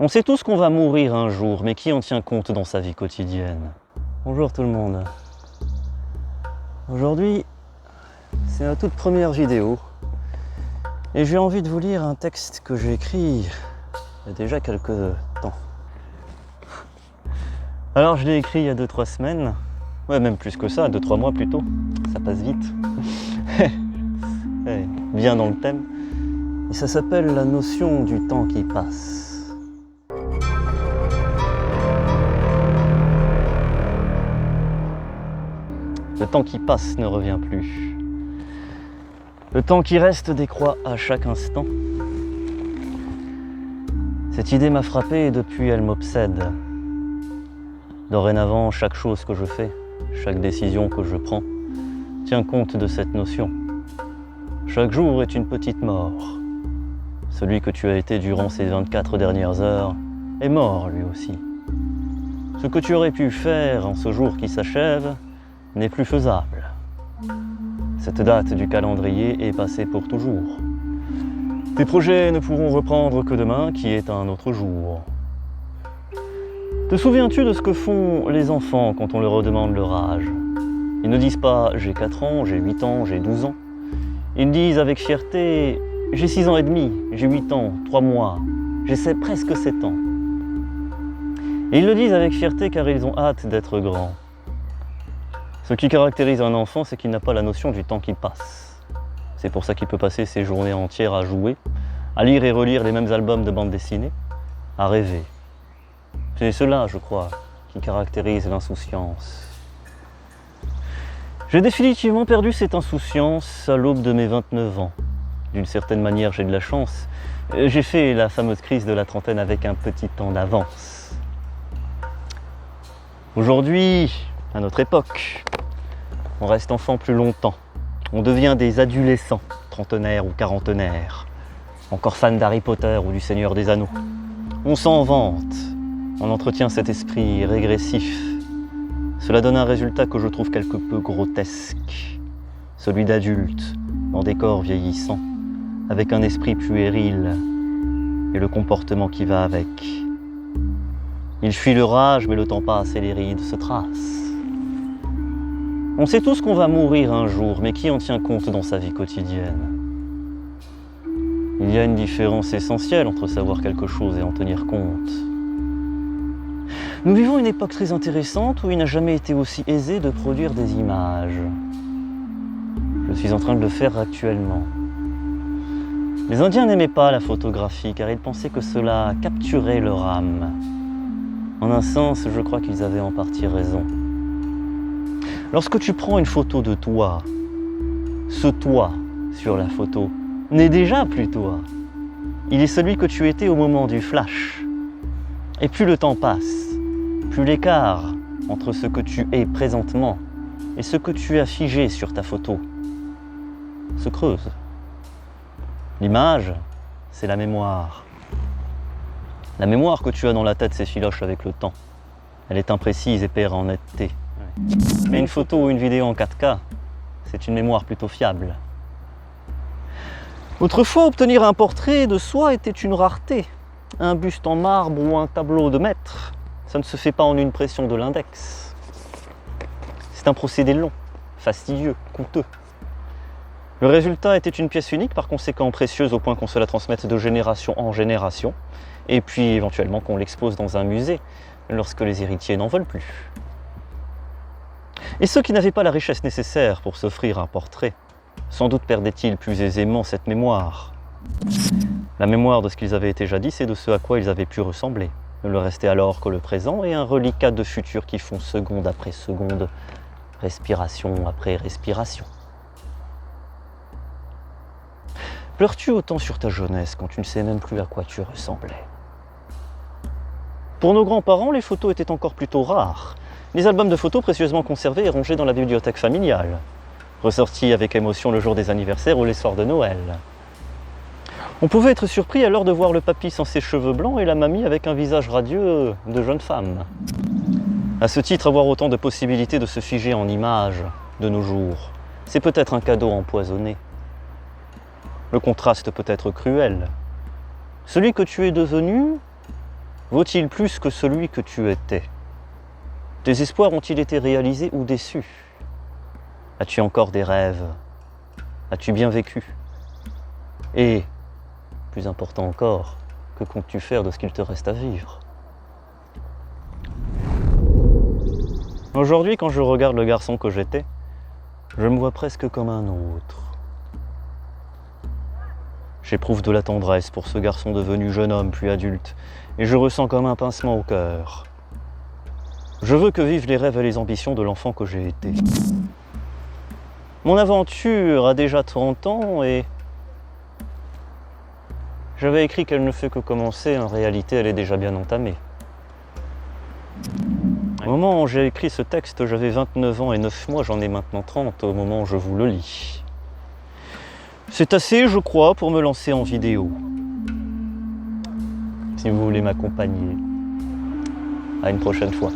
On sait tous qu'on va mourir un jour, mais qui en tient compte dans sa vie quotidienne? Bonjour tout le monde. Aujourd'hui, c'est ma toute première vidéo. Et j'ai envie de vous lire un texte que j'ai écrit il y a déjà quelques temps. Alors je l'ai écrit il y a 2-3 semaines. Ouais, même plus que ça, 2-3 mois plutôt. Ça passe vite. Bien dans le thème. Et ça s'appelle la notion du temps qui passe. Le temps qui passe ne revient plus. Le temps qui reste décroît à chaque instant. Cette idée m'a frappé et depuis elle m'obsède. Dorénavant, chaque chose que je fais, chaque décision que je prends, tient compte de cette notion. Chaque jour est une petite mort. Celui que tu as été durant ces 24 dernières heures est mort lui aussi. Ce que tu aurais pu faire en ce jour qui s'achève n'est plus faisable. Cette date du calendrier est passée pour toujours. Tes projets ne pourront reprendre que demain, qui est un autre jour. Te souviens-tu de ce que font les enfants quand on leur redemande leur âge? Ils ne disent pas « j'ai 4 ans, j'ai 8 ans, j'ai 12 ans ». Ils disent avec fierté « j'ai 6 ans et demi, j'ai 8 ans, 3 mois, j'ai presque 7 ans ». Et ils le disent avec fierté car ils ont hâte d'être grands. Ce qui caractérise un enfant, c'est qu'il n'a pas la notion du temps qui passe. C'est pour ça qu'il peut passer ses journées entières à jouer, à lire et relire les mêmes albums de bande dessinée, à rêver. C'est cela, je crois, qui caractérise l'insouciance. J'ai définitivement perdu cette insouciance à l'aube de mes 29 ans. D'une certaine manière, j'ai de la chance. J'ai fait la fameuse crise de la trentaine avec un petit temps d'avance. Aujourd'hui, à notre époque, on reste enfant plus longtemps. On devient des adolescents, trentenaires ou quarantenaires, encore fans d'Harry Potter ou du Seigneur des Anneaux. On s'en vante, on entretient cet esprit régressif. Cela donne un résultat que je trouve quelque peu grotesque, celui d'adultes dans des corps vieillissants, avec un esprit puéril et le comportement qui va avec. Il fuit le rage, mais le temps passe et les rides se tracent. On sait tous qu'on va mourir un jour, mais qui en tient compte dans sa vie quotidienne? Il y a une différence essentielle entre savoir quelque chose et en tenir compte. Nous vivons une époque très intéressante où il n'a jamais été aussi aisé de produire des images. Je suis en train de le faire actuellement. Les Indiens n'aimaient pas la photographie car ils pensaient que cela capturait leur âme. En un sens, je crois qu'ils avaient en partie raison. Lorsque tu prends une photo de toi, ce toi sur la photo n'est déjà plus toi. Il est celui que tu étais au moment du flash. Et plus le temps passe, plus l'écart entre ce que tu es présentement et ce que tu as figé sur ta photo se creuse. L'image, c'est la mémoire. La mémoire que tu as dans la tête s'effiloche avec le temps. Elle est imprécise et perd en netteté. Mais une photo ou une vidéo en 4K, c'est une mémoire plutôt fiable. Autrefois, obtenir un portrait de soi était une rareté. Un buste en marbre ou un tableau de maître, ça ne se fait pas en une pression de l'index. C'est un procédé long, fastidieux, coûteux. Le résultat était une pièce unique, par conséquent précieuse au point qu'on se la transmette de génération en génération, et puis éventuellement qu'on l'expose dans un musée, lorsque les héritiers n'en veulent plus. Et ceux qui n'avaient pas la richesse nécessaire pour s'offrir un portrait, sans doute perdaient-ils plus aisément cette mémoire. La mémoire de ce qu'ils avaient été jadis et de ce à quoi ils avaient pu ressembler. Ne leur restait alors que le présent et un reliquat de futur qui font seconde après seconde, respiration après respiration. Pleures-tu autant sur ta jeunesse quand tu ne sais même plus à quoi tu ressemblais? Pour nos grands-parents, les photos étaient encore plutôt rares. Les albums de photos précieusement conservés et rangés dans la bibliothèque familiale, ressortis avec émotion le jour des anniversaires ou les soirs de Noël. On pouvait être surpris alors de voir le papy sans ses cheveux blancs et la mamie avec un visage radieux de jeune femme. À ce titre, avoir autant de possibilités de se figer en images de nos jours, c'est peut-être un cadeau empoisonné. Le contraste peut être cruel. Celui que tu es devenu vaut-il plus que celui que tu étais? Tes espoirs ont-ils été réalisés ou déçus? As-tu encore des rêves? As-tu bien vécu? Et, plus important encore, que comptes-tu faire de ce qu'il te reste à vivre? Aujourd'hui, quand je regarde le garçon que j'étais, je me vois presque comme un autre. J'éprouve de la tendresse pour ce garçon devenu jeune homme puis adulte, et je ressens comme un pincement au cœur. Je veux que vivent les rêves et les ambitions de l'enfant que j'ai été. Mon aventure a déjà 30 ans et j'avais écrit qu'elle ne fait que commencer, en réalité elle est déjà bien entamée. Au moment où j'ai écrit ce texte, j'avais 29 ans et 9 mois, j'en ai maintenant 30 au moment où je vous le lis. C'est assez, je crois, pour me lancer en vidéo. Si vous voulez m'accompagner, à une prochaine fois.